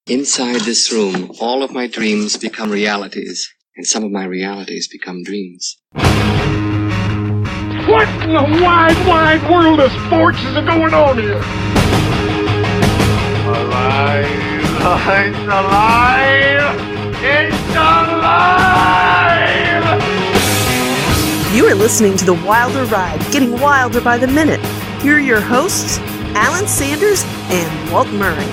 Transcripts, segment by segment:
Inside this room, all of my dreams become realities, and some of my realities become dreams. What in the wide, wide world of sports is going on here? Alive! It's alive! It's alive! You are listening to The Wilder Ride, getting wilder by the minute. Here are your hosts, Alan Sanders and Walt Murray.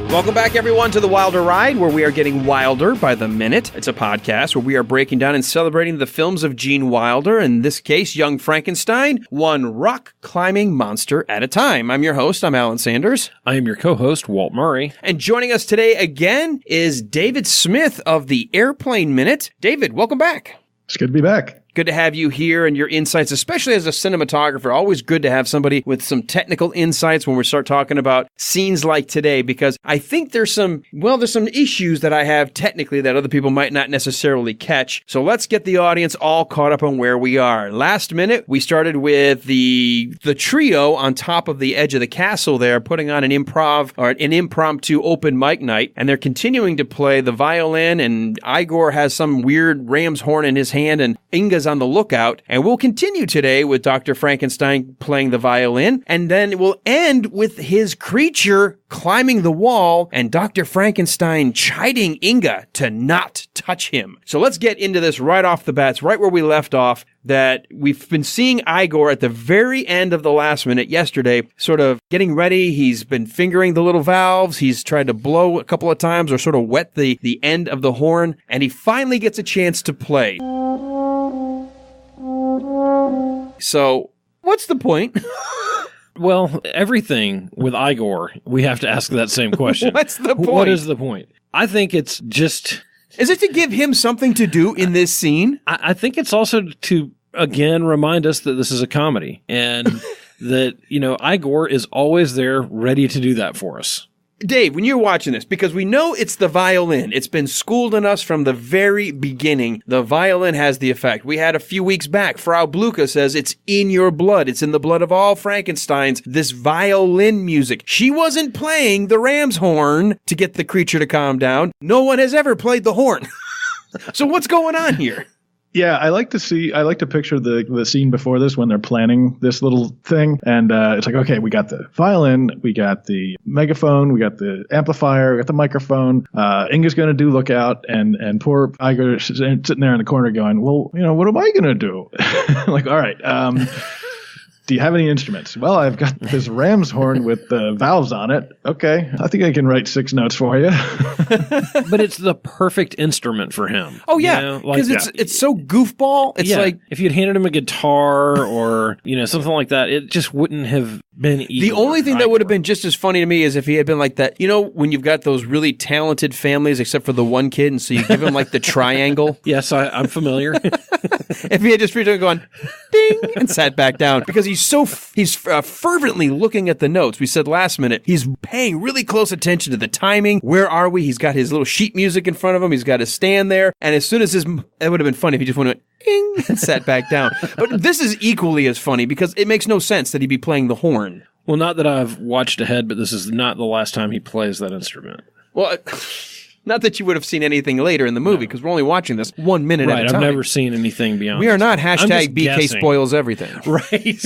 Welcome back, everyone, to The Wilder Ride, where we are getting wilder by the minute. It's a podcast where we are breaking down and celebrating the films of Gene Wilder, in this case, Young Frankenstein, one rock-climbing monster at a time. I'm your host, I'm Alan Sanders. I am your co-host, Walt Murray. And joining us today again is David Smith of the Airplane Minute. David, welcome back. It's good to be back. Good to have you here and your insights, especially as a cinematographer. Always good to have somebody with some technical insights when we start talking about scenes like today, because I think there's some issues that I have technically that other people might not necessarily catch. So let's get the audience all caught up on where we are. Last minute, we started with the trio on top of the edge of the castle there, putting on an impromptu open mic night, and they're continuing to play the violin, and Igor has some weird ram's horn in his hand, and Inga's on the lookout, and we'll continue today with Dr. Frankenstein playing the violin, and then we'll end with his creature climbing the wall and Dr. Frankenstein chiding Inga to not touch him. So let's get into this right off the bat. It's right where we left off, that we've been seeing Igor at the very end of the last minute yesterday, sort of getting ready. He's been fingering the little valves. He's tried to blow a couple of times or sort of wet the end of the horn, and he finally gets a chance to play. So, what's the point? Well, everything with Igor, we have to ask that same question. What's the point? What is the point? I think it's just... Is it to give him something to do in this scene? I think it's also to, again, remind us that this is a comedy. And that, Igor is always there ready to do that for us. Dave, when you're watching this, because we know it's the violin, it's been schooled in us from the very beginning. The violin has the effect. We had a few weeks back, Frau Blucher says it's in your blood. It's in the blood of all Frankensteins, this violin music. She wasn't playing the ram's horn to get the creature to calm down. No one has ever played the horn. So what's going on here? Yeah, I like to picture the scene before this when they're planning this little thing. And it's like, okay, we got the violin, we got the megaphone, we got the amplifier, we got the microphone. Inga's going to do lookout, and poor Igor is sitting there in the corner going, well, what am I going to do? Like, all right, do you have any instruments? Well, I've got this ram's horn with the valves on it. Okay, I think I can write 6 notes for you. But it's the perfect instrument for him. Oh, yeah, because it's so goofball. It's like... If you'd handed him a guitar or, something like that, it just wouldn't have been easy. The only thing that would have been just as funny to me is if he had been like that, when you've got those really talented families except for the one kid, and so you give him like the triangle. Yes, I'm familiar. If he had just reached out going, ding, and sat back down, because he's fervently looking at the notes. We said last minute, he's paying really close attention to the timing. Where are we? He's got his little sheet music in front of him. He's got his stand there. And as soon as it would have been funny if he just went, ding, and sat back down. But this is equally as funny because it makes no sense that he'd be playing the horn. Well, not that I've watched ahead, but this is not the last time he plays that instrument. Well, not that you would have seen anything later in the movie, because we're only watching this 1 minute at a time. I've never seen anything beyond. We are not hashtag BK guessing. Spoils everything. Right.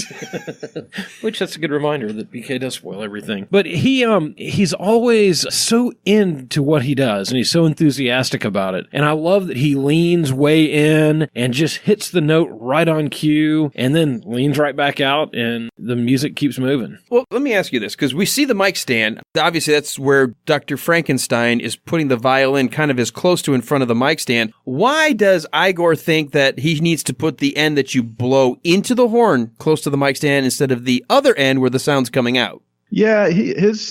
Which, that's a good reminder that BK does spoil everything. But he's always so into what he does, and he's so enthusiastic about it. And I love that he leans way in and just hits the note right on cue, and then leans right back out, and the music keeps moving. Well, let me ask you this, because we see the mic stand. Obviously, that's where Dr. Frankenstein is putting the violin kind of as close to in front of the mic stand. Why does Igor think that he needs to put the end that you blow into the horn close to the mic stand instead of the other end where the sound's coming out? Yeah, his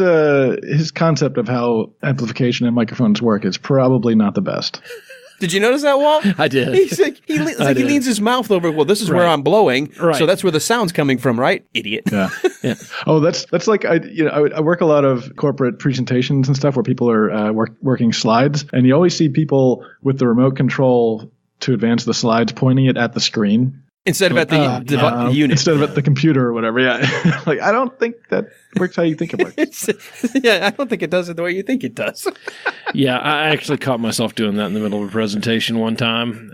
concept of how amplification and microphones work is probably not the best. Did you notice that, Walt? I did. He leans his mouth over. Well, this is where I'm blowing, so that's where the sound's coming from, right? Idiot. Yeah. Yeah. Oh, that's like I work a lot of corporate presentations and stuff where people are working slides, and you always see people with the remote control to advance the slides pointing it at the screen. Instead of at the unit. Instead of at the computer or whatever. Yeah. Like, I don't think that works how you think it works. Yeah, I don't think it does it the way you think it does. Yeah, I actually caught myself doing that in the middle of a presentation one time.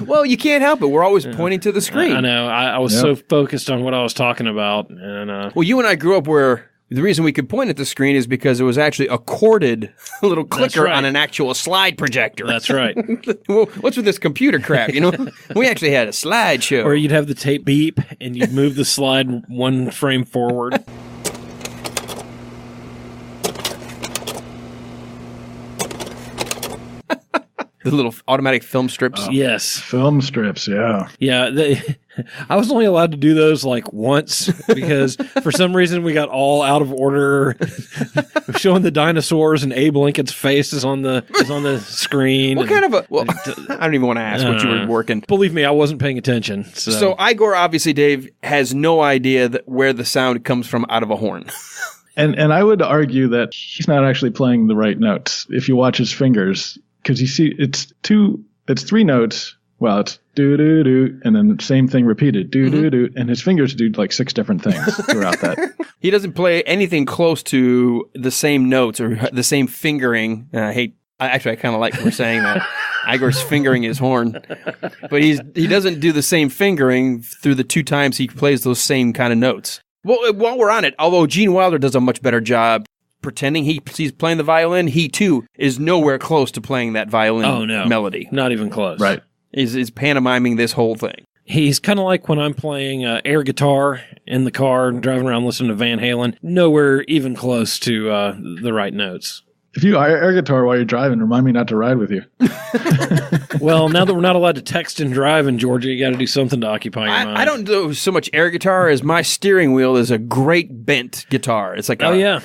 Well, you can't help it. We're always pointing to the screen. I know. I was so focused on what I was talking about. And well, you and I grew up where the reason we could point at the screen is because it was actually a corded little clicker on an actual slide projector. That's right. Well, what's with this computer crap? We actually had a slideshow. Or you'd have the tape beep and you'd move the slide one frame forward. The little automatic film strips. Yes. Film strips, yeah. Yeah, I was only allowed to do those like once because for some reason we got all out of order. Showing the dinosaurs and Abe Lincoln's face is on the screen. What kind of a? Well, I don't even want to ask what you were working. Believe me, I wasn't paying attention. So Igor, obviously, Dave has no idea where the sound comes from out of a horn. And I would argue that he's not actually playing the right notes if you watch his fingers, because you see it's three notes. Well, it's do do do, and then the same thing repeated, do do do, and his fingers do like 6 different things throughout that. He doesn't play anything close to the same notes or the same fingering. I kind of like we're saying that. Igor's fingering his horn, but he doesn't do the same fingering through the 2 times he plays those same kind of notes. Well, while we're on it, although Gene Wilder does a much better job pretending he's playing the violin, he too is nowhere close to playing that violin melody. Not even close. Right. Is pantomiming this whole thing. He's kind of like when I'm playing air guitar in the car, driving around listening to Van Halen. Nowhere even close to the right notes. If you air guitar while you're driving, remind me not to ride with you. Well, now that we're not allowed to text and drive in Georgia, you got to do something to occupy your mind. I don't do so much air guitar as my steering wheel is a great bent guitar. It's like I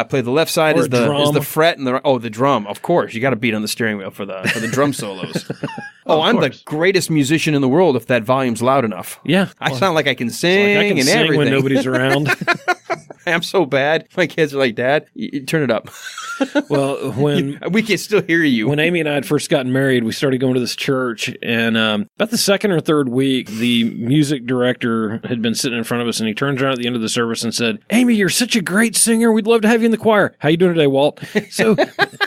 play the left side is the fret and the drum. Of course, you got to beat on the steering wheel for the drum solos. I'm the greatest musician in the world if that volume's loud enough. Yeah, I sound like I can sing I can and sing everything when nobody's around. I'm so bad. My kids are like, Dad, turn it up. Well, when we can still hear you. When Amy and I had first gotten married, we started going to this church, and about the 2nd or 3rd week, the music director had been sitting in front of us, and he turns around at the end of the service and said, "Amy, you're such a great singer. We'd love to have you in the choir. How you doing today, Walt?" So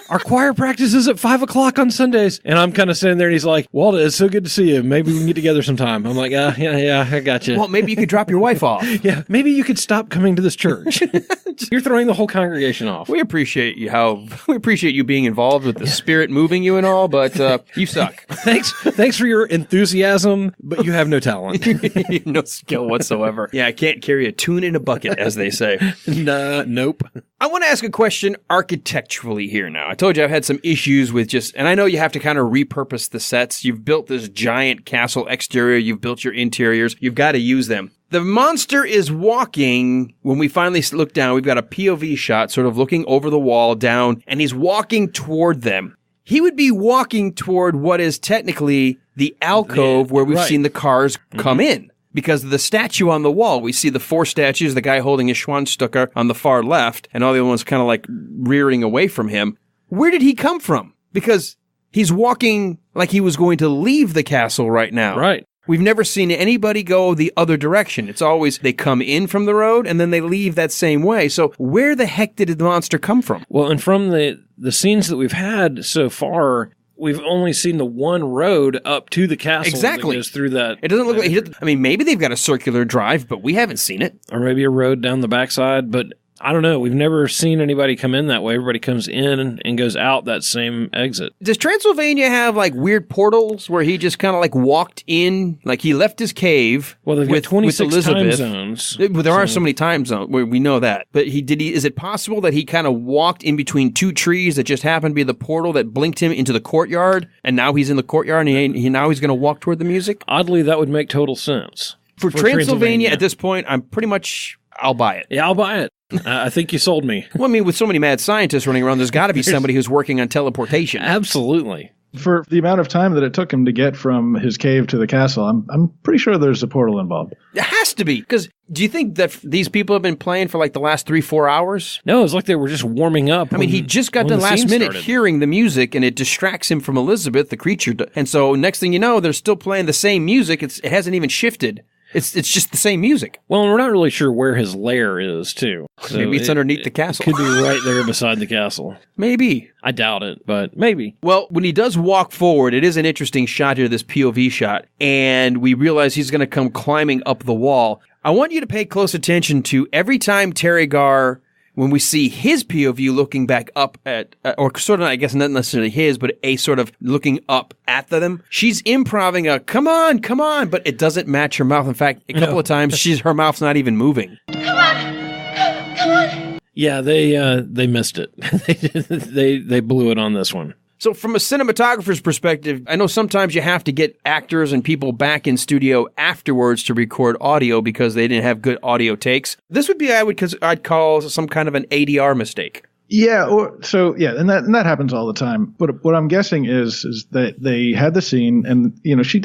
our choir practice is at 5:00 on Sundays, and I'm kind of sitting there, and he's like, "Walt, it's so good to see you. Maybe we can get together sometime." I'm like, yeah, I got you. Well, maybe you could drop your wife off. Yeah, maybe you could stop coming to this church. You're throwing the whole congregation off. We appreciate you being involved with the spirit moving you and all, but you suck. Thanks for your enthusiasm, but you have no talent. No skill whatsoever. Yeah, I can't carry a tune in a bucket, as they say. Nope. I want to ask a question architecturally here now. I told you I've had some issues with and I know you have to kind of repurpose the sets. You've built this giant castle exterior. You've built your interiors. You've got to use them. The monster is walking. When we finally look down, we've got a POV shot sort of looking over the wall down, and he's walking toward them. He would be walking toward what is technically the alcove where we've seen the cars come in. Because of the statue on the wall, we see the 4 statues, the guy holding his Schwanstucker on the far left, and all the other ones kind of like rearing away from him. Where did he come from? Because he's walking like he was going to leave the castle right now. Right. We've never seen anybody go the other direction. It's always they come in from the road and then they leave that same way. So where the heck did the monster come from? Well, and from the scenes that we've had so far, we've only seen the one road up to the castle. Exactly. That goes through that. It doesn't look like maybe they've got a circular drive, but we haven't seen it. Or maybe a road down the backside, but I don't know. We've never seen anybody come in that way. Everybody comes in and goes out that same exit. Does Transylvania have like weird portals where he just kind of like walked in, like he left his cave? Well, they've got 26 time zones. There are so many time zones where we know that. But is it possible that he kind of walked in between 2 trees that just happened to be the portal that blinked him into the courtyard, and now he's in the courtyard and now he's going to walk toward the music? Oddly, that would make total sense. For Transylvania at this point, I'll buy it. Yeah, I'll buy it. I think you sold me. Well, I mean, with so many mad scientists running around, there's got to be somebody who's working on teleportation. Absolutely. For the amount of time that it took him to get from his cave to the castle, I'm pretty sure there's a portal involved. It has to be, because do you think that these people have been playing for like the last 3-4 hours? No, it's like they were just warming up. I mean, he just got to the last minute hearing the music, and it distracts him from Elizabeth, the creature. And so next thing you know, they're still playing the same music. It hasn't even shifted. It's just the same music. Well, and we're not really sure where his lair is, too. So maybe it's underneath the castle. Could be right there beside the castle. Maybe. I doubt it, but maybe. Well, when he does walk forward, it is an interesting shot here, this POV shot, and we realize he's going to come climbing up the wall. I want you to pay close attention to every time Terry Garr, when we see his POV looking back up at, or sort of, I guess not necessarily his, but a sort of looking up at them, she's improving a, come on, but it doesn't match her mouth. In fact, a couple of times, her mouth's not even moving. Come on. Yeah, they missed it. they blew it on this one. So from a cinematographer's perspective, I know sometimes you have to get actors and people back in studio afterwards to record audio because they didn't have good audio takes. This would be, I'd call some kind of an ADR mistake. Yeah, and that happens all the time. But what I'm guessing is that they had the scene, and she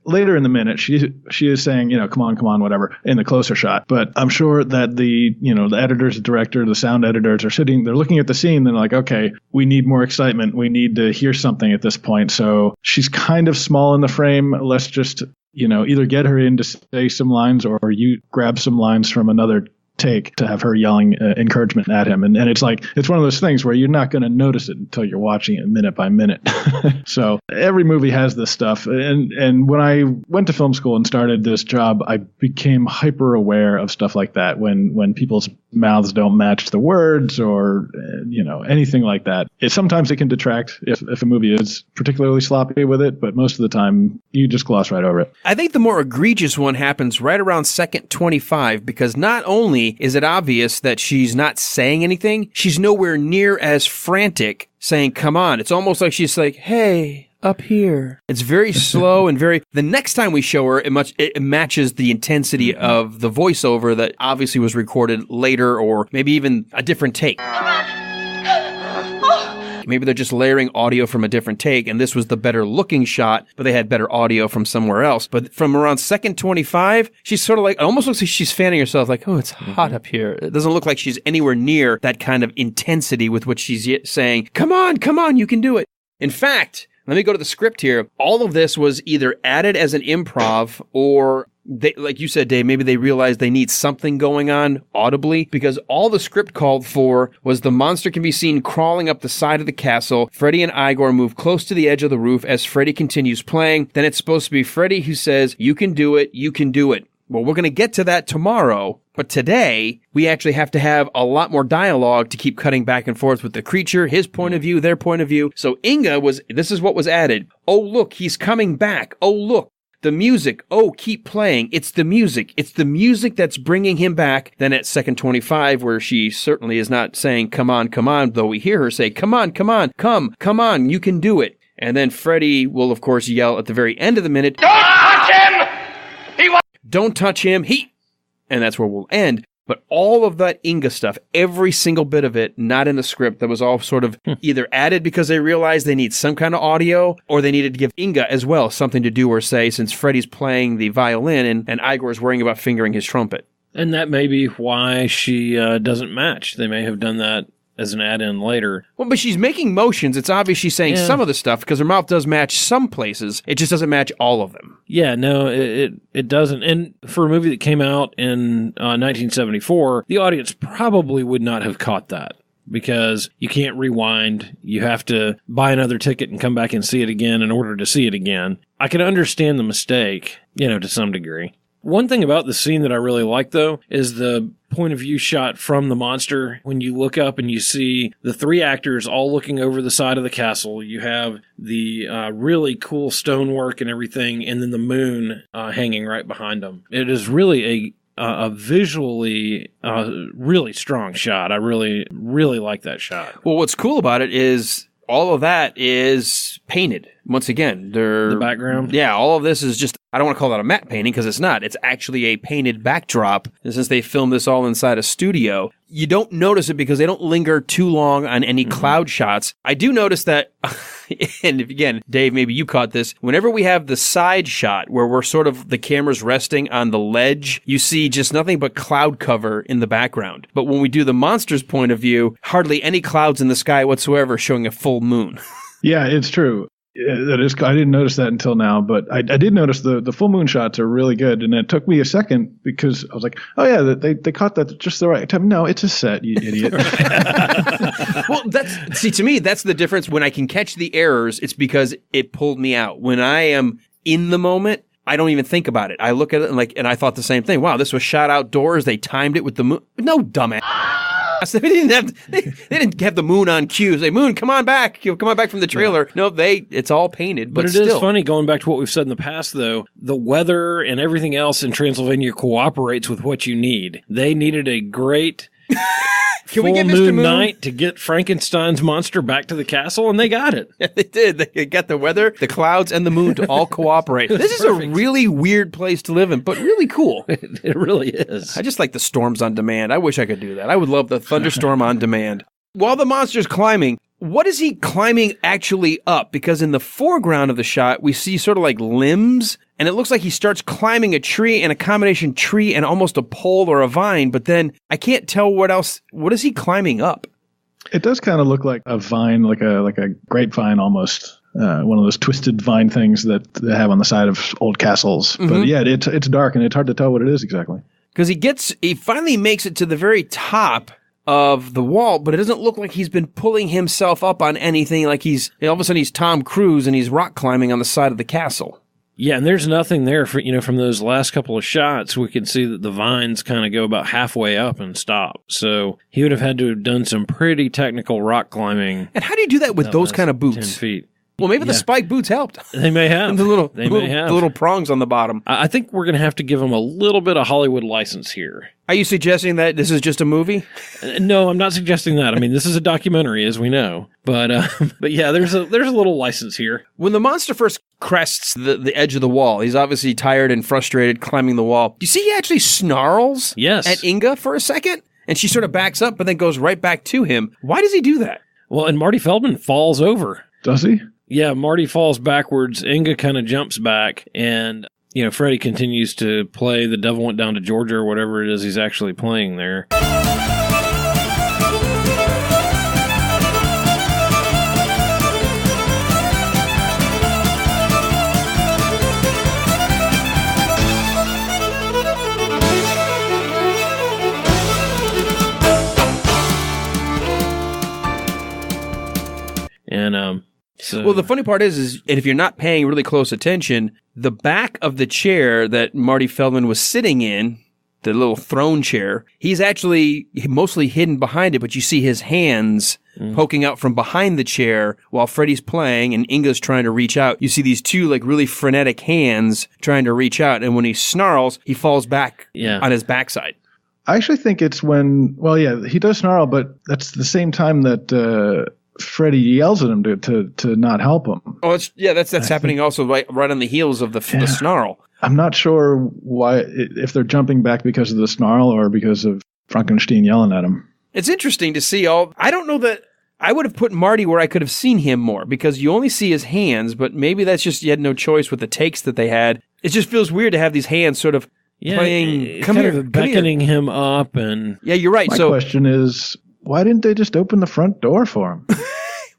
later in the minute she is saying, come on, whatever, in the closer shot. But I'm sure that the editors, the director, the sound editors they're looking at the scene, they're like, okay, we need more excitement, we need to hear something at this point. So she's kind of small in the frame. Let's just either get her in to say some lines, or you grab some lines from another take to have her yelling encouragement at him. And it's like, it's one of those things where you're not going to notice it until you're watching it minute by minute. So every movie has this stuff. And when I went to film school and started this job, I became hyper aware of stuff like that. When people's mouths don't match the words, or, anything like that. Sometimes it can detract if a movie is particularly sloppy with it, but most of the time you just gloss right over it. I think the more egregious one happens right around second 25, because not only is it obvious that she's not saying anything, she's nowhere near as frantic saying, come on. It's almost like she's like, hey, up here. It's very slow and the next time we show her, it matches the intensity of the voiceover that obviously was recorded later, or maybe even a different take. Maybe they're just layering audio from a different take, and this was the better looking shot, but they had better audio from somewhere else. But from around second 25, she's sort of like, it almost looks like she's fanning herself like, oh, it's hot up here. It doesn't look like she's anywhere near that kind of intensity with which she's saying, come on, you can do it. In fact, let me go to the script here. All of this was either added as an improv, or like you said, Dave, maybe they realized they need something going on audibly, because all the script called for was the monster can be seen crawling up the side of the castle. Freddy and Igor move close to the edge of the roof as Freddy continues playing. Then it's supposed to be Freddy who says, you can do it, you can do it. Well, we're going to get to that tomorrow, but today we actually have to have a lot more dialogue to keep cutting back and forth with the creature, his point of view, their point of view. So this is what was added. Oh, look, he's coming back. Oh, look. The music, oh, keep playing. It's the music. It's the music that's bringing him back. Then at second 25, where she certainly is not saying, come on, though we hear her say, come on, you can do it. And then Freddy will, of course, yell at the very end of the minute, don't touch him! Don't touch him, and that's where we'll end. But all of that Inga stuff, every single bit of it, not in the script, that was all sort of either added because they realized they need some kind of audio, or they needed to give Inga as well something to do or say, since Freddy's playing the violin and Igor's worrying about fingering his trumpet. And that may be why she doesn't match. They may have done that as an add-in later. Well, but she's making motions. It's obvious she's saying some of the stuff, because her mouth does match some places. It just doesn't match all of them. Yeah, no, it doesn't. And for a movie that came out in 1974, the audience probably would not have caught that, because you can't rewind. You have to buy another ticket and come back and see it again in order to see it again. I can understand the mistake, to some degree. One thing about the scene that I really like, though, is the point of view shot from the monster. When you look up and you see the three actors all looking over the side of the castle, you have the really cool stonework and everything, and then the moon hanging right behind them. It is really a visually really strong shot. I really, really like that shot. Well, what's cool about it is all of that is painted. Once again, the background? Yeah, all of this is just I don't want to call that a matte painting because it's not. It's actually a painted backdrop. And since they filmed this all inside a studio, you don't notice it because they don't linger too long on any cloud shots. I do notice that, and again, Dave, maybe you caught this, whenever we have the side shot where we're sort of, the camera's resting on the ledge, you see just nothing but cloud cover in the background. But when we do the monster's point of view, hardly any clouds in the sky whatsoever, showing a full moon. Yeah, it's true. That is, I didn't notice that until now, but I did notice the full moon shots are really good, and it took me a second because I was like, oh yeah, they caught that just the right time. No, it's a set, you idiot. Well, to me, that's the difference. When I can catch the errors, it's because it pulled me out. When I am in the moment, I don't even think about it. I look at it and I thought the same thing. Wow, this was shot outdoors. They timed it with the moon. No, dumbass. They didn't have the moon on cue. Say, moon, come on back. Come on back from the trailer. No, it's all painted. But it is funny, going back to what we've said in the past, though, the weather and everything else in Transylvania cooperates with what you need. They needed a great full moon night to get Frankenstein's monster back to the castle, and they got it. Yeah, they did. They got the weather, the clouds, and the moon to all cooperate. This is perfect. A really weird place to live in, but really cool. It really is. I just like the storms on demand. I wish I could do that. I would love the thunderstorm on demand. While the monster's climbing, what is he climbing actually up? Because in the foreground of the shot, we see sort of like limbs, and it looks like he starts climbing a tree, and a combination tree and almost a pole or a vine, but then I can't tell what else. What is he climbing up? It does kind of look like a vine, like a grapevine almost. One of those twisted vine things that they have on the side of old castles. Mm-hmm. But yeah, it's dark, and it's hard to tell what it is exactly. Because he finally makes it to the very top of the wall, but it doesn't look like he's been pulling himself up on anything. Like all of a sudden he's Tom Cruise and he's rock climbing on the side of the castle. Yeah, and there's nothing there for, from those last couple of shots. We can see that the vines kind of go about halfway up and stop. So he would have had to have done some pretty technical rock climbing. And how do you do that with those kind of boots? 10 feet. Well, maybe the spike boots helped. They may have. And the little prongs on the bottom. I think we're going to have to give them a little bit of Hollywood license here. Are you suggesting that this is just a movie? No, I'm not suggesting that. I mean, this is a documentary, as we know. But yeah, there's a little license here. When the monster first crests the edge of the wall, he's obviously tired and frustrated climbing the wall. Do you see he actually snarls at Inga for a second? And she sort of backs up, but then goes right back to him. Why does he do that? Well, and Marty Feldman falls over. Does he? Yeah, Marty falls backwards. Inga kind of jumps back, and Freddy continues to play The Devil Went Down to Georgia or whatever it is he's actually playing there. And well, the funny part is if you're not paying really close attention, the back of the chair that Marty Feldman was sitting in, the little throne chair, he's actually mostly hidden behind it, but you see his hands poking out from behind the chair while Freddy's playing and Inga's trying to reach out. You see these two really frenetic hands trying to reach out, and when he snarls, he falls back on his backside. I actually think it's when, he does snarl, but that's the same time that Freddy yells at him to not help him. Oh, that's happening also right on the heels of the snarl. I'm not sure why, if they're jumping back because of the snarl or because of Frankenstein yelling at him. It's interesting to see I don't know that I would have put Marty where I could have seen him more because you only see his hands, but maybe that's just you had no choice with the takes that they had. It just feels weird to have these hands sort of playing, beckoning him up. And yeah, you're right. My question is, why didn't they just open the front door for him?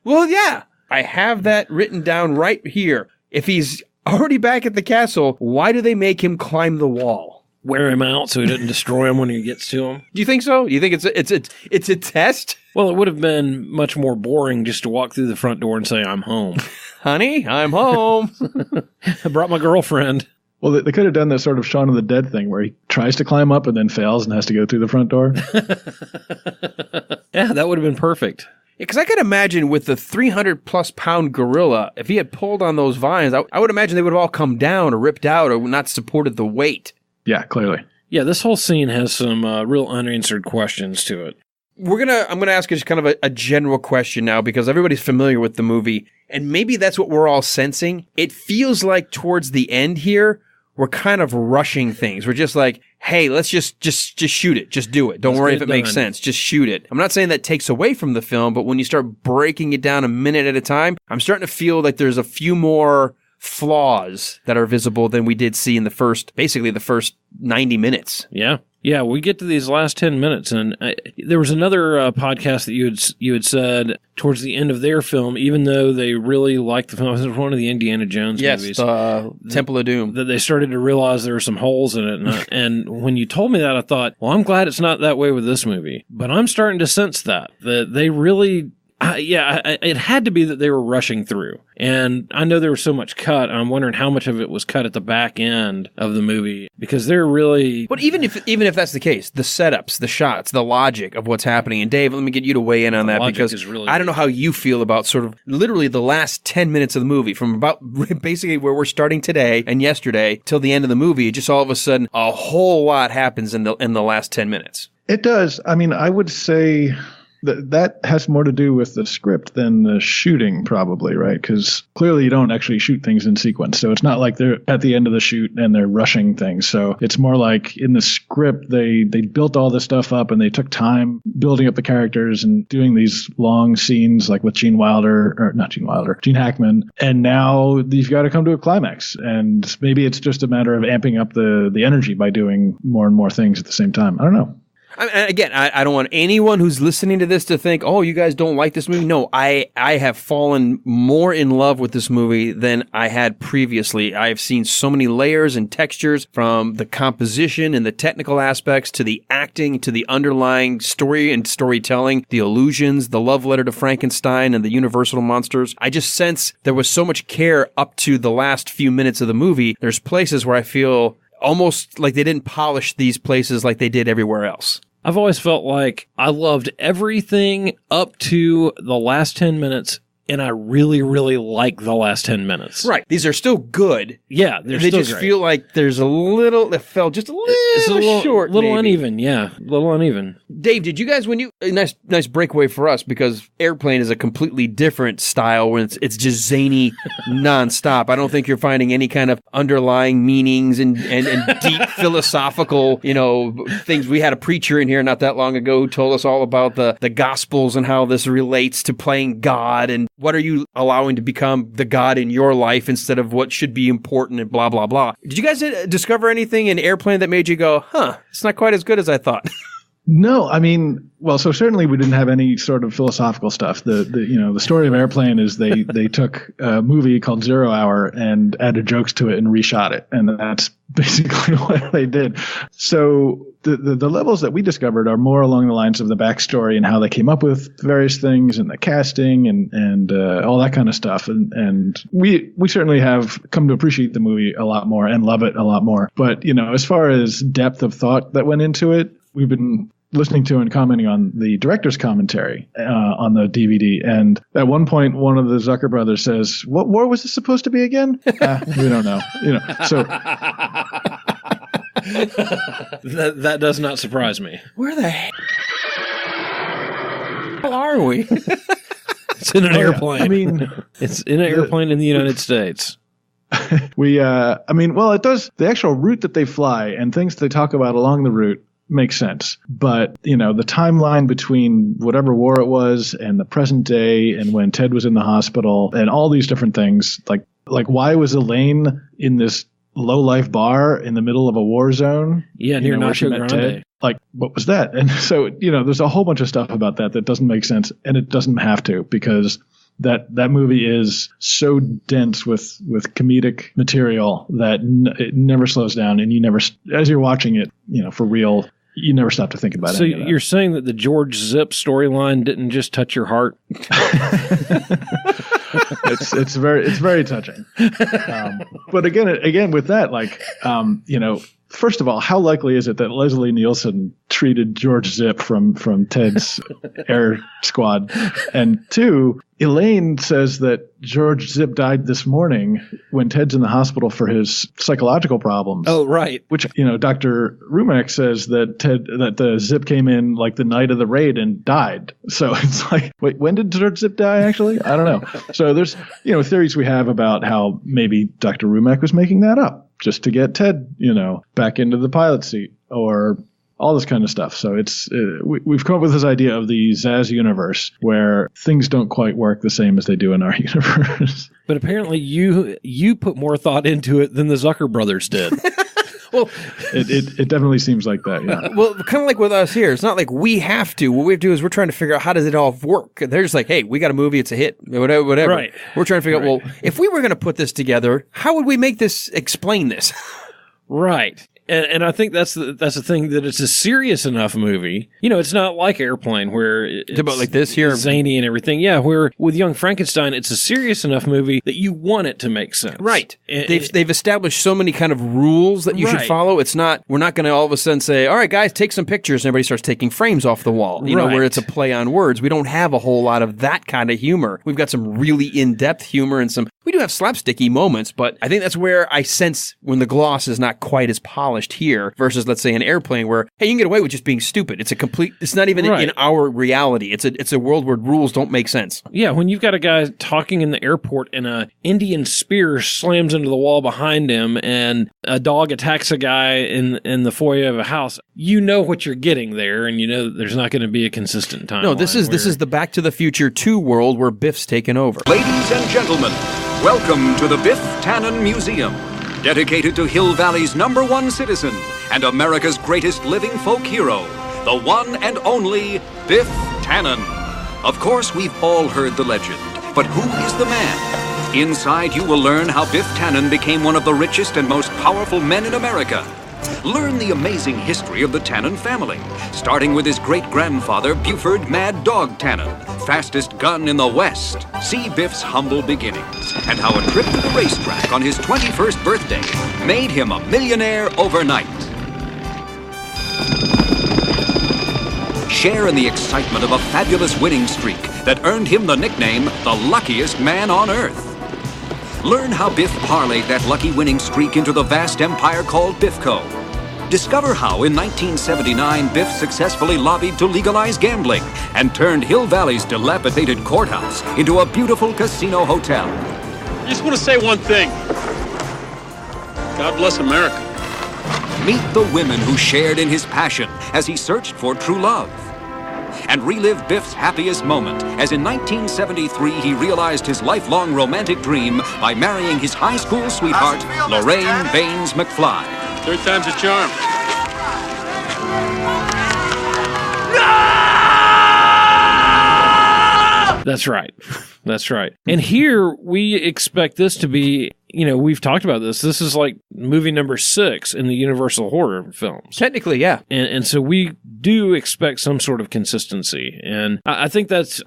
Well, yeah, I have that written down right here. If he's already back at the castle, why do they make him climb the wall? Wear him out so he doesn't destroy him when he gets to him. Do you think so? Do you think it's a test? Well, it would have been much more boring just to walk through the front door and say, "I'm home." Honey, I'm home. I brought my girlfriend. Well, they could have done this sort of Shaun of the Dead thing where he tries to climb up and then fails and has to go through the front door. Yeah, that would have been perfect. Because I could imagine with the 300-plus pound gorilla, if he had pulled on those vines, I would imagine they would have all come down or ripped out or not supported the weight. Yeah, clearly. Yeah, this whole scene has some real unanswered questions to it. I'm gonna ask you just kind of a general question now because everybody's familiar with the movie, and maybe that's what we're all sensing. It feels like towards the end here, we're kind of rushing things. We're just like, hey, let's just shoot it. Just do it. Don't worry if it makes sense. Just shoot it. I'm not saying that takes away from the film, but when you start breaking it down a minute at a time, I'm starting to feel like there's a few more flaws that are visible than we did see in the first 90 minutes. Yeah. Yeah, we get to these last 10 minutes, and there was another podcast that you had said towards the end of their film, even though they really liked the film, it was one of the Indiana Jones movies. Yes, Temple of Doom. That they started to realize there were some holes in it. And when you told me that, I thought, well, I'm glad it's not that way with this movie. But I'm starting to sense that they really... it had to be that they were rushing through. And I know there was so much cut. I'm wondering how much of it was cut at the back end of the movie, because they're really... But even if that's the case, the setups, the shots, the logic of what's happening. And Dave, let me get you to weigh in on that, because really I don't know how you feel about sort of literally the last 10 minutes of the movie, from about basically where we're starting today and yesterday till the end of the movie. Just all of a sudden, a whole lot happens in the last 10 minutes. It does. I mean, I would say... That has more to do with the script than the shooting, probably, right? Because clearly you don't actually shoot things in sequence. So it's not like they're at the end of the shoot and they're rushing things. So it's more like in the script, they built all this stuff up and they took time building up the characters and doing these long scenes like with Gene Hackman. And now you've got to come to a climax. And maybe it's just a matter of amping up the energy by doing more and more things at the same time. I don't know. Again, I don't want anyone who's listening to this to think, oh, you guys don't like this movie. No, I have fallen more in love with this movie than I had previously. I have seen so many layers and textures, from the composition and the technical aspects to the acting to the underlying story and storytelling, the illusions, the love letter to Frankenstein and the Universal monsters. I just sense there was so much care up to the last few minutes of the movie. There's places where I feel almost like they didn't polish these places like they did everywhere else. I've always felt like I loved everything up to the last 10 minutes, and I really, really like the last 10 minutes. Right. These are still good. Yeah, they just great. Feel like there's it fell just a little short. A little maybe. uneven, yeah. A little uneven. Dave, did you guys, nice breakaway for us, because Airplane is a completely different style when it's just zany nonstop. I don't think you're finding any kind of underlying meanings and deep philosophical, things. We had a preacher in here not that long ago who told us all about the Gospels and how this relates to playing God, and what are you allowing to become the God in your life instead of what should be important, and blah, blah, blah. Did you guys discover anything in Airplane that made you go, it's not quite as good as I thought? No, I mean, well, so certainly we didn't have any sort of philosophical stuff. The story of Airplane is they took a movie called 0 Hour and added jokes to it and reshot it, and that's basically what they did. So the levels that we discovered are more along the lines of the backstory and how they came up with various things and the casting and all that kind of stuff. And we certainly have come to appreciate the movie a lot more and love it a lot more. But as far as depth of thought that went into it, we've been listening to and commenting on the director's commentary on the DVD. And at one point, one of the Zucker brothers says, "What war was this supposed to be again?" We don't know. So that does not surprise me. Where the hell are we? It's in an airplane. I mean, it's in an airplane in the United States. It does. The actual route that they fly and things they talk about along the route makes sense. But, the timeline between whatever war it was and the present day and when Ted was in the hospital and all these different things, like why was Elaine in this low-life bar in the middle of a war zone? Yeah, near Nacho Grande. Ted? Like, what was that? And so, there's a whole bunch of stuff about that doesn't make sense, and it doesn't have to, because that movie is so dense with comedic material that it never slows down, and you never, as you're watching it, for real, you never stop to think about it. So you're saying that the George Zip storyline didn't just touch your heart? It's very touching. But again, with that, first of all, how likely is it that Leslie Nielsen treated George Zip from Ted's Air Squad? And two, Elaine says that George Zip died this morning when Ted's in the hospital for his psychological problems. Oh, right. Which, Dr. Rumek says that the Zip came in like the night of the raid and died. So it's like, wait, when did George Zip die actually? I don't know. So there's, theories we have about how maybe Dr. Rumek was making that up. just to get Ted, back into the pilot seat, or all this kind of stuff. So it's we've come up with this idea of the Zaz universe where things don't quite work the same as they do in our universe. But apparently you put more thought into it than the Zucker brothers did. Well, it definitely seems like that, yeah. Well, kind of like with us here, it's not like we have to. What we have to do is we're trying to figure out how does it all work. They're just like, hey, we got a movie, it's a hit, whatever. Right. We're trying to figure out, well, if we were going to put this together, how would we make this explain this? Right. And I think that's the thing, that it's a serious enough movie. It's not like Airplane where it's about like this here, zany and everything. Yeah, where with Young Frankenstein, it's a serious enough movie that you want it to make sense. Right. They've established so many kind of rules that you should follow. It's not, we're not going to all of a sudden say, all right, guys, take some pictures, and everybody starts taking frames off the wall. Where it's a play on words. We don't have a whole lot of that kind of humor. We've got some really in-depth humor and we do have slapsticky moments, but I think that's where I sense when the gloss is not quite as polished here versus, let's say, an Airplane where, hey, you can get away with just being stupid. It's not even in our reality. It's a world where rules don't make sense. Yeah, when you've got a guy talking in the airport and a Indian spear slams into the wall behind him and a dog attacks a guy in the foyer of a house, you know what you're getting there, and you know that there's not going to be a consistent timeline. No, this is the Back to the Future 2 world where Biff's taken over. Ladies and gentlemen, welcome to the Biff Tannen Museum, dedicated to Hill Valley's #1 citizen and America's greatest living folk hero, the one and only Biff Tannen. Of course, we've all heard the legend, but who is the man? Inside, you will learn how Biff Tannen became one of the richest and most powerful men in America. Learn the amazing history of the Tannen family, starting with his great-grandfather, Buford Mad Dog Tannen, fastest gun in the West. See Biff's humble beginnings and how a trip to the racetrack on his 21st birthday made him a millionaire overnight. Share in the excitement of a fabulous winning streak that earned him the nickname, the luckiest man on Earth. Learn how Biff parlayed that lucky winning streak into the vast empire called Biffco. Discover how, in 1979, Biff successfully lobbied to legalize gambling and turned Hill Valley's dilapidated courthouse into a beautiful casino hotel. I just want to say one thing. God bless America. Meet the women who shared in his passion as he searched for true love. And relive Biff's happiest moment, as in 1973 he realized his lifelong romantic dream by marrying his high school sweetheart, Lorraine Baines McFly. Third time's a charm. That's right. That's right. And here we expect this to be, we've talked about this. This is like movie number 6 in the Universal horror films. Technically, yeah. And so we do expect some sort of consistency. And I think that's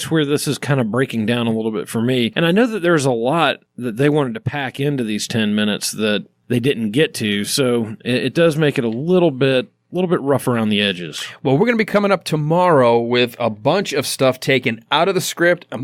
where this is kind of breaking down a little bit for me. And I know that there's a lot that they wanted to pack into these 10 minutes that they didn't get to. So it does make it a little bit rough around the edges. Well, we're going to be coming up tomorrow with a bunch of stuff taken out of the script, a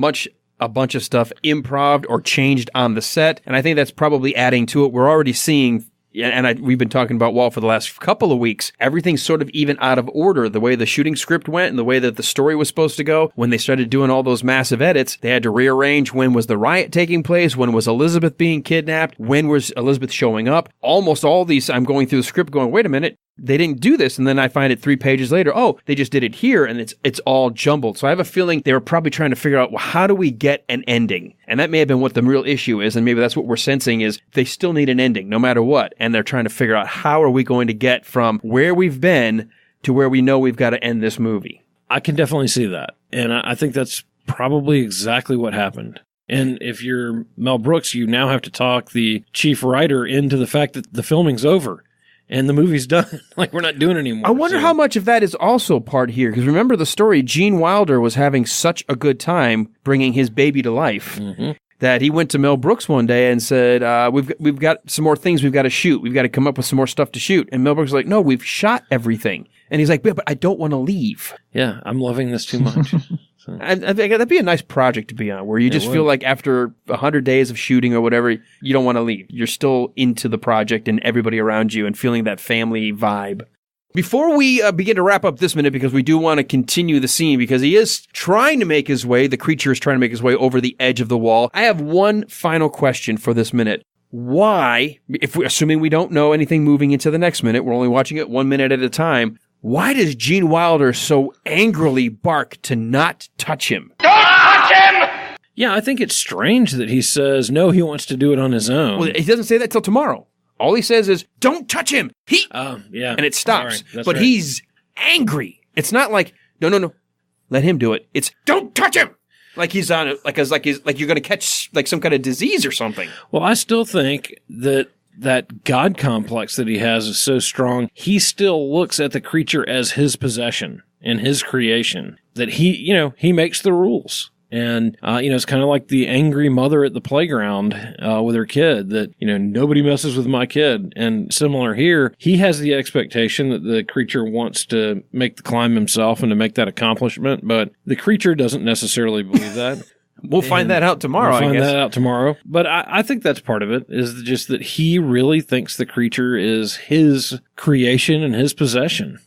bunch of stuff improv or changed on the set, and I think that's probably adding to it. We're already seeing, and we've been talking about Walt for the last couple of weeks, everything's sort of even out of order. The way the shooting script went and the way that the story was supposed to go, when they started doing all those massive edits, they had to rearrange when was the riot taking place, when was Elizabeth being kidnapped, when was Elizabeth showing up. Almost all these, I'm going through the script going, wait a minute, they didn't do this, and then I find it 3 pages later, oh, they just did it here, and it's all jumbled. So I have a feeling they were probably trying to figure out, well, how do we get an ending? And that may have been what the real issue is, and maybe that's what we're sensing is they still need an ending, no matter what, and they're trying to figure out how are we going to get from where we've been to where we know we've got to end this movie. I can definitely see that, and I think that's probably exactly what happened. And if you're Mel Brooks, you now have to talk the chief writer into the fact that the filming's over. And the movie's done. Like, we're not doing it anymore. I wonder how much of that is also part here. Because remember the story, Gene Wilder was having such a good time bringing his baby to life that he went to Mel Brooks one day and said, we've got some more things we've got to shoot. We've got to come up with some more stuff to shoot. And Mel Brooks was like, no, we've shot everything. And he's like, but I don't want to leave. Yeah, I'm loving this too much. I think that'd be a nice project to be on, where you just feel like after 100 days of shooting or whatever, you don't want to leave. You're still into the project and everybody around you and feeling that family vibe. Before we begin to wrap up this minute, because we do want to continue the scene, because he is trying to make his way, the creature is trying to make his way over the edge of the wall, I have one final question for this minute. why, assuming we don't know anything moving into the next minute, we're only watching it 1 minute at a time, why does Gene Wilder so angrily bark to not touch him? Don't touch him! Yeah, I think it's strange that he says, no, he wants to do it on his own. Well, he doesn't say that till tomorrow. All he says is, don't touch him. Yeah. And it stops. Right, but he's angry. It's not like, no, let him do it. It's, don't touch him. Like he's on it, like you're going to catch like some kind of disease or something. Well, I still think that God complex that he has is so strong. He still looks at the creature as his possession and his creation. That he makes the rules. And, it's kind of like the angry mother at the playground with her kid that, nobody messes with my kid. And similar here, he has the expectation that the creature wants to make the climb himself and to make that accomplishment. But the creature doesn't necessarily believe that. We'll find that out tomorrow, I guess. But I think that's part of it, is just that he really thinks the creature is his creation and his possession.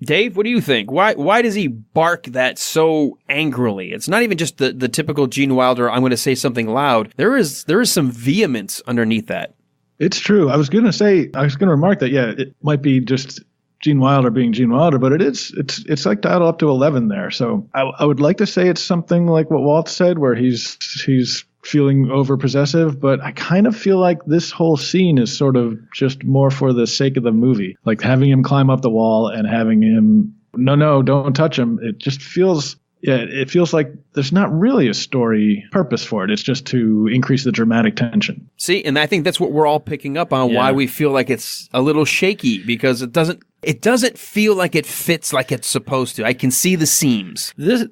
Dave, what do you think? Why does he bark that so angrily? It's not even just the typical Gene Wilder, I'm going to say something loud. There is some vehemence underneath that. It's true. I was going to remark that, it might be just Gene Wilder being Gene Wilder, but it's like dialed up to 11 there. So I would like to say it's something like what Walt said, where he's feeling over possessive, but I kind of feel like this whole scene is sort of just more for the sake of the movie, like having him climb up the wall and having him, no, don't touch him. It just feels, it feels like there's not really a story purpose for it. It's just to increase the dramatic tension. See, and I think that's what we're all picking up on, why we feel like it's a little shaky, because it doesn't feel like it fits like it's supposed to. I can see the seams. This,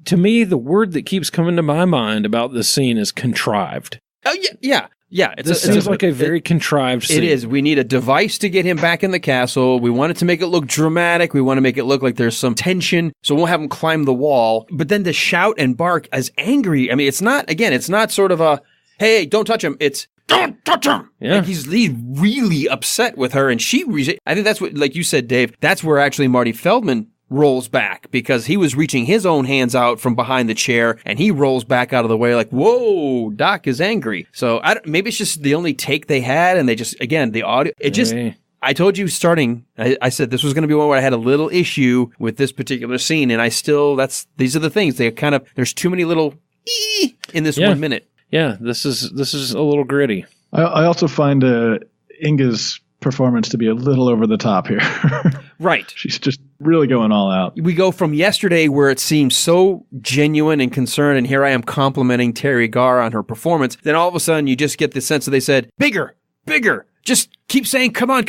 to me, the word that keeps coming to my mind about this scene is contrived. Oh, yeah. This seems like a very contrived scene. It is. We need a device to get him back in the castle. We want it to make it look dramatic. We want to make it look like there's some tension, so we'll have him climb the wall. But then to shout and bark as angry, I mean, it's not sort of a, hey, don't touch him. It's, don't touch him. Yeah. Like he's really upset with her, and I think that's what, like you said, Dave, that's where actually Marty Feldman rolls back, because he was reaching his own hands out from behind the chair, and he rolls back out of the way like, whoa, Doc is angry. So maybe it's just the only take they had, and they just, again, the audio, I told you starting, I said this was going to be one where I had a little issue with this particular scene, and these are the things, there's too many little in this 1 minute. Yeah, this is a little gritty. I also find Inga's performance to be a little over the top here. Right. She's just really going all out. We go from yesterday where it seemed so genuine and concerned, and here I am complimenting Terry Garr on her performance. Then all of a sudden you just get the sense that they said, bigger. Just keep saying, come on,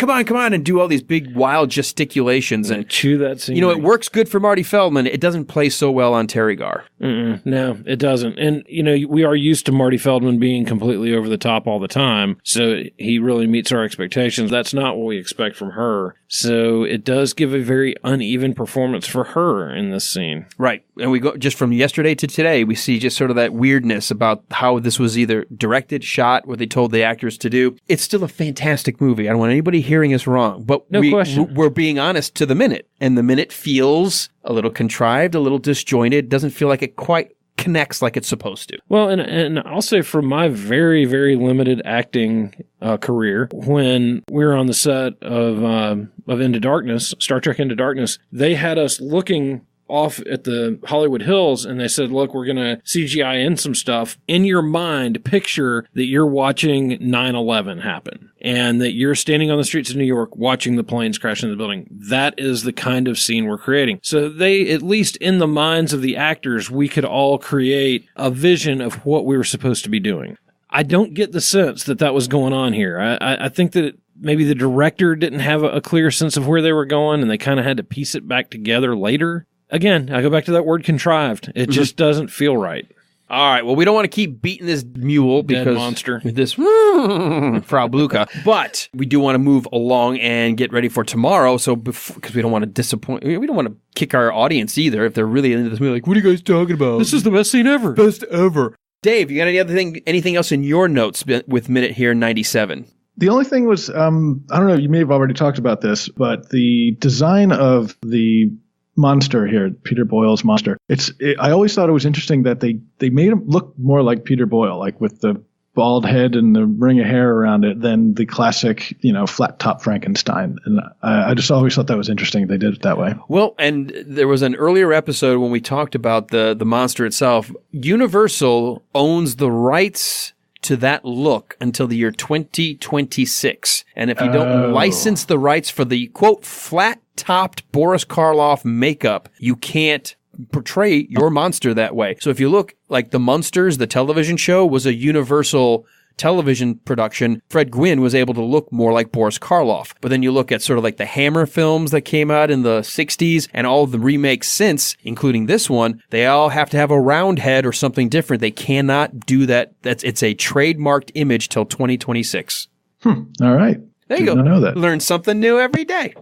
and do all these big, wild gesticulations. And chew that scene. It works good for Marty Feldman. It doesn't play so well on Terry Garr. No, it doesn't. And, we are used to Marty Feldman being completely over the top all the time, so he really meets our expectations. That's not what we expect from her. So it does give a very uneven performance for her in this scene. Right. And we go just from yesterday to today, we see just sort of that weirdness about how this was either directed, shot, what they told the actors to do. It's still a fantastic movie. I don't want anybody hearing us wrong, but we're being honest to the minute, and the minute feels a little contrived, a little disjointed, doesn't feel like it quite connects like it's supposed to. Well, and I'll say from my very, very limited acting career, when we were on the set of Into Darkness, Star Trek Into Darkness, they had us looking off at the Hollywood Hills, and they said, look, we're going to CGI in some stuff. In your mind, picture that you're watching 9/11 happen, and that you're standing on the streets of New York watching the planes crash into the building. That is the kind of scene we're creating. So they, at least in the minds of the actors, we could all create a vision of what we were supposed to be doing. I don't get the sense that was going on here. I think that maybe the director didn't have a clear sense of where they were going, and they kind of had to piece it back together later. Again, I go back to that word contrived. It just doesn't feel right. All right. Well, we don't want to keep beating this mule Dead because monster. This Frau Bluka, but we do want to move along and get ready for tomorrow. So because we don't want to disappoint, we don't want to kick our audience either if they're really into this movie. Like, what are you guys talking about? This is the best scene ever. Best ever. Dave, you got anything else in your notes with minute here 97? The only thing was, I don't know, you may have already talked about this, but the design of the monster here, Peter Boyle's monster. I always thought it was interesting that they made him look more like Peter Boyle, like with the bald head and the ring of hair around it than the classic, flat top Frankenstein. And I just always thought that was interesting. They did it that way. Well, and there was an earlier episode when we talked about the monster itself. Universal owns the rights to that look until the year 2026. And if you don't license the rights for the, quote, flat-topped Boris Karloff makeup, you can't portray your monster that way. So if you look, like the Munsters, the television show, was a Universal television production. Fred Gwynne was able to look more like Boris Karloff. But then you look at sort of like the Hammer films that came out in the 60s and all of the remakes since, including this one, they all have to have a round head or something different. They cannot do that. It's a trademarked image till 2026. All right. There you go. Did not know that. Learn something new every day.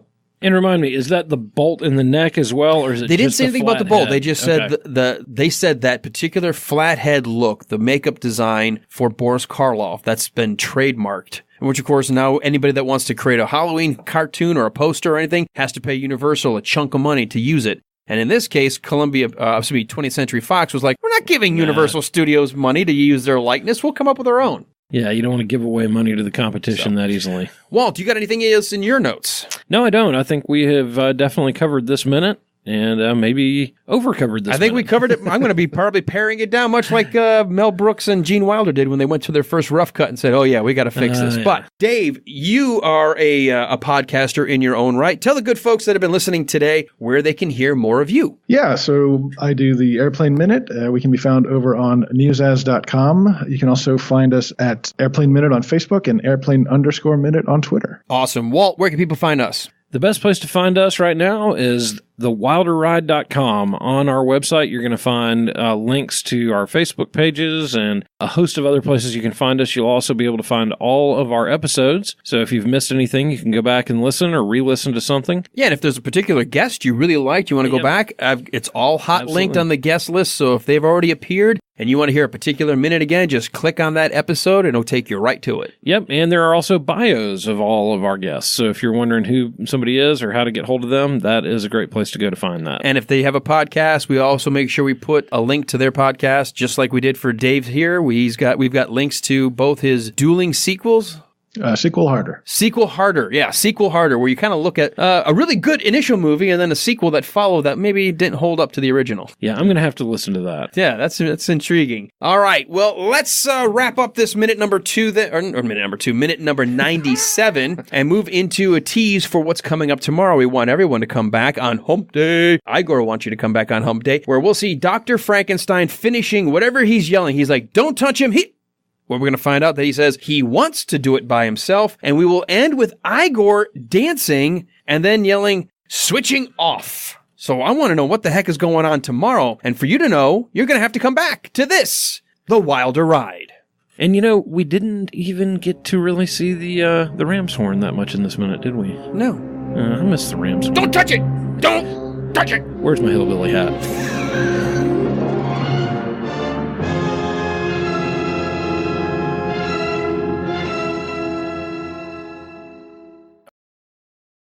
And remind me, is that the bolt in the neck as well, or is it? They didn't just say anything about the flat bolt. head? They just said they said that particular flathead look, the makeup design for Boris Karloff, that's been trademarked. Which, of course, now anybody that wants to create a Halloween cartoon or a poster or anything has to pay Universal a chunk of money to use it. And in this case, 20th Century Fox was like, we're not giving Universal Studios money to use their likeness. We'll come up with our own. Yeah, you don't want to give away money to the competition that easily. Walt, you got anything else in your notes? No, I don't. I think we have definitely covered this minute. And maybe over-covered this. I think we covered it. I'm going to be probably paring it down, much like Mel Brooks and Gene Wilder did when they went to their first rough cut and said, oh, yeah, we got to fix this. Yeah. But, Dave, you are a podcaster in your own right. Tell the good folks that have been listening today where they can hear more of you. Yeah, so I do the Airplane Minute. We can be found over on newsaz.com. You can also find us at Airplane Minute on Facebook and Airplane_Minute on Twitter. Awesome. Walt, where can people find us? The best place to find us right now is thewilderride.com. On our website, you're going to find links to our Facebook pages and a host of other places you can find us. You'll also be able to find all of our episodes. So if you've missed anything, you can go back and listen or re-listen to something. Yeah, and if there's a particular guest you really liked, you want to go back, it's all hot linked on the guest list. So if they've already appeared and you want to hear a particular minute again, just click on that episode and it'll take you right to it. Yep, and there are also bios of all of our guests. So if you're wondering who somebody is or how to get hold of them, that is a great place to go to find that. And if they have a podcast, we also make sure we put a link to their podcast, just like we did for Dave here. We've got links to both his dueling sequels. Sequel Harder. Sequel Harder. Yeah, Sequel Harder, where you kind of look at a really good initial movie and then a sequel that followed that maybe didn't hold up to the original. Yeah, I'm going to have to listen to that. Yeah, that's intriguing. All right, well, let's wrap up this minute number 97, and move into a tease for what's coming up tomorrow. We want everyone to come back on Hump Day. Igor wants you to come back on Hump Day, where we'll see Dr. Frankenstein finishing whatever he's yelling. He's like, don't touch him. We're going to find out that he says he wants to do it by himself, and we will end with Igor dancing and then yelling, switching off. So I want to know what the heck is going on tomorrow, and for you to know, you're going to have to come back to this, The Wilder Ride. And we didn't even get to really see the ram's horn that much in this minute, did we? No. I miss the ram's horn. Don't touch it! Don't touch it! Where's my hillbilly hat?